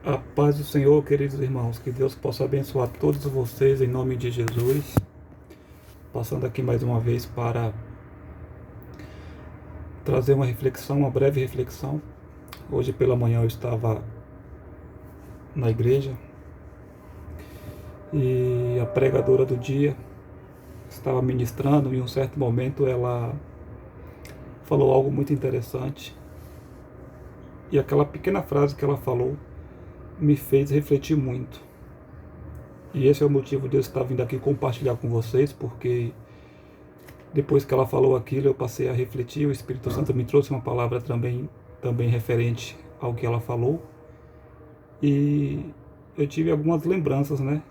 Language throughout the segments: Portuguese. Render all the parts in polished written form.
A paz do Senhor, queridos irmãos, que Deus possa abençoar todos vocês em nome de Jesus. Passando aqui mais uma vez para trazer uma reflexão, uma breve reflexão. Hoje pela manhã eu estava na igreja e a pregadora do dia estava ministrando e em um certo momento ela falou algo muito interessante. E aquela pequena frase que ela falou me fez refletir muito. E esse é o motivo de eu estar vindo aqui compartilhar com vocês, porque depois que ela falou aquilo, eu passei a refletir. O Espírito Santo me trouxe uma palavra também referente ao que ela falou. E eu tive algumas lembranças, né,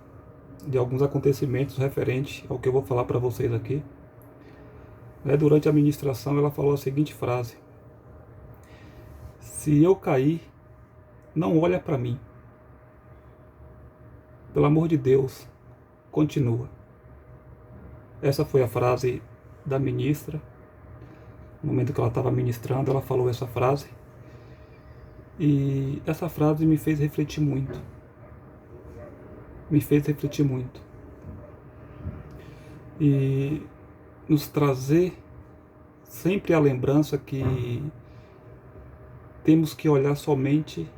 de alguns acontecimentos referentes ao que eu vou falar para vocês aqui. Durante a ministração, ela falou a seguinte frase: se eu cair, não olha para mim. Pelo amor de Deus, continua. Essa foi a frase da ministra. No momento que ela estava ministrando, ela falou essa frase. E essa frase me fez refletir muito. Me fez refletir muito. E nos trazer sempre a lembrança que temos que olhar somente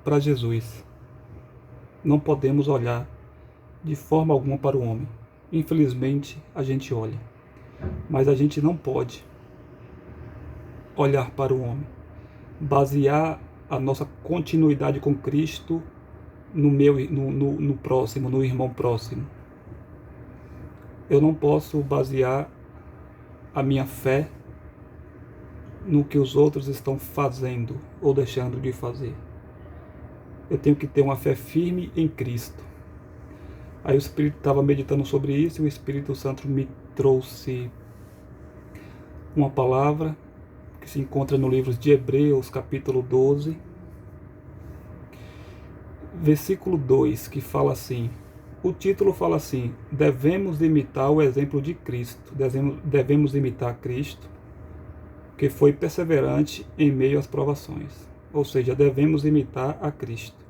para Jesus. Não podemos olhar de forma alguma para o homem. Infelizmente, a gente olha. Mas a gente não pode olhar para o homem. Basear a nossa continuidade com Cristo no próximo, no irmão próximo. Eu não posso basear a minha fé no que os outros estão fazendo ou deixando de fazer. Eu tenho que ter uma fé firme em Cristo. Aí o Espírito estava meditando sobre isso e o Espírito Santo me trouxe uma palavra que se encontra no livro de Hebreus, capítulo 12, versículo 2, que fala assim. O título fala assim: devemos imitar o exemplo de Cristo, devemos imitar Cristo, que foi perseverante em meio às provações. Ou seja, devemos imitar a Cristo.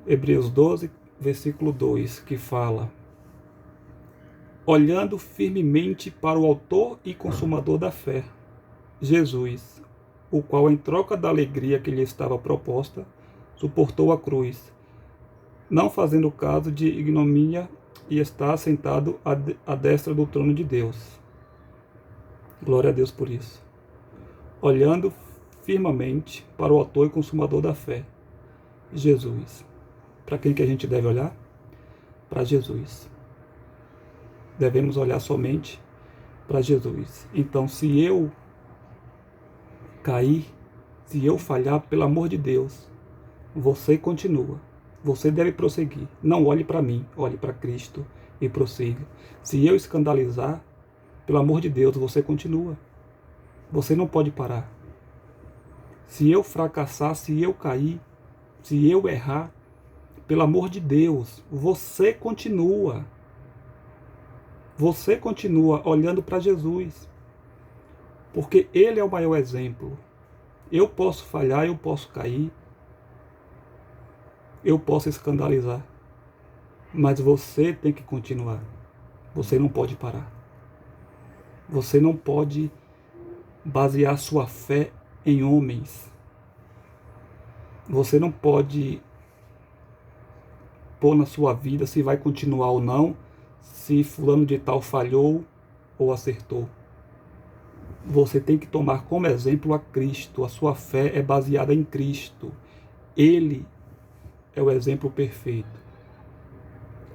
Hebreus 12, versículo 2, que fala: olhando firmemente para o autor e consumador da fé, Jesus, o qual, em troca da alegria que lhe estava proposta, suportou a cruz, não fazendo caso de ignomínia, e está assentado à destra do trono de Deus. Glória a Deus por isso. Olhando firmemente para o autor e consumador da fé, Jesus. Para quem que a gente deve olhar? Para Jesus. Devemos olhar somente para Jesus. Então, se eu cair, se eu falhar, pelo amor de Deus, você continua. Você deve prosseguir. Não olhe para mim, olhe para Cristo e prossiga. Se eu escandalizar, pelo amor de Deus, você continua. Você não pode parar. Se eu fracassar, se eu cair, se eu errar, pelo amor de Deus, você continua. Você continua olhando para Jesus. Porque Ele é o maior exemplo. Eu posso falhar, eu posso cair, eu posso escandalizar, mas você tem que continuar. Você não pode parar. Você não pode basear sua fé em homens. Você não pode pôr na sua vida se vai continuar ou não, se fulano de tal falhou ou acertou. Você tem que tomar como exemplo a Cristo. A sua fé é baseada em Cristo. Ele é o exemplo perfeito.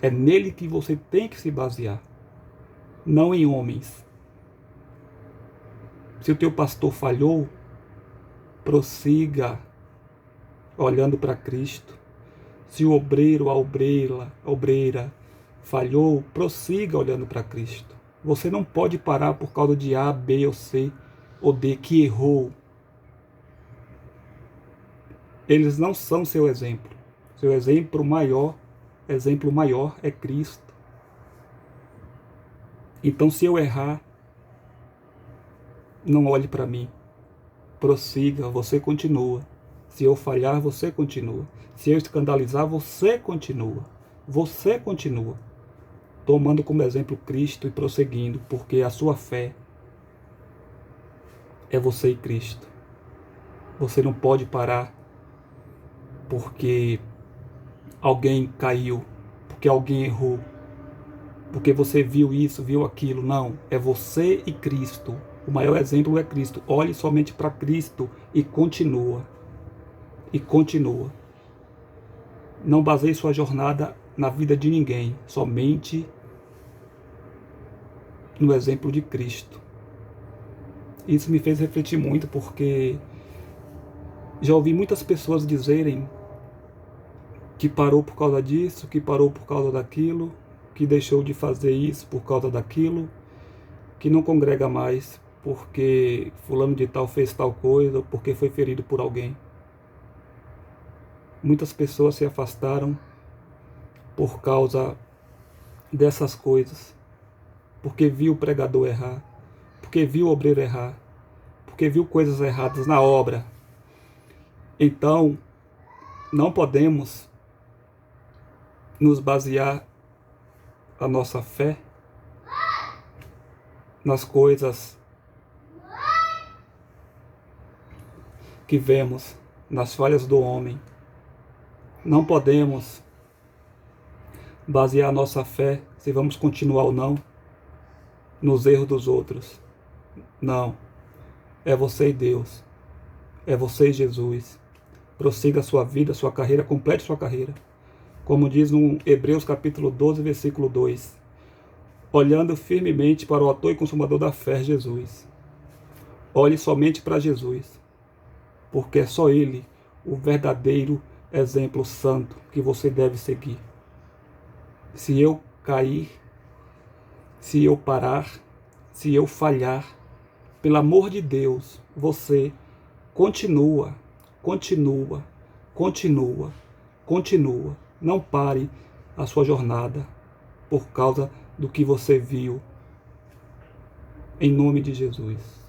É nele que você tem que se basear, não em homens. Se o teu pastor falhou, prossiga olhando para Cristo. Se o obreiro, a obreira falhou, prossiga olhando para Cristo. Você não pode parar por causa de A, B ou C ou D que errou. Eles não são seu exemplo. Seu exemplo maior é Cristo. Então, se eu errar, não olhe para mim. Prossiga, você continua. Se eu falhar, você continua. Se eu escandalizar, você continua. Você continua. Tomando como exemplo Cristo e prosseguindo, porque a sua fé é você e Cristo. Você não pode parar porque alguém caiu, porque alguém errou, porque você viu isso, viu aquilo. Não, é você e Cristo. O maior exemplo é Cristo. Olhe somente para Cristo e continua. E continua. Não baseie sua jornada na vida de ninguém, somente no exemplo de Cristo. Isso me fez refletir muito, porque já ouvi muitas pessoas dizerem que parou por causa disso, que parou por causa daquilo, que deixou de fazer isso por causa daquilo, que não congrega mais porque fulano de tal fez tal coisa ou porque foi ferido por alguém. Muitas pessoas se afastaram por causa dessas coisas, porque viu o pregador errar, porque viu o obreiro errar, porque viu coisas erradas na obra. Então, não podemos nos basear a nossa fé nas coisas que vemos, nas falhas do homem. Não podemos basear a nossa fé, se vamos continuar ou não, nos erros dos outros. Não. É você e Deus. É você e Jesus. Prossiga a sua vida, a sua carreira, complete sua carreira. Como diz no Hebreus capítulo 12, versículo 2. Olhando firmemente para o autor e consumador da fé, Jesus. Olhe somente para Jesus, porque é só Ele o verdadeiro exemplo santo que você deve seguir. Se eu cair, se eu parar, se eu falhar, pelo amor de Deus, você continua. Não pare a sua jornada por causa do que você viu. Em nome de Jesus.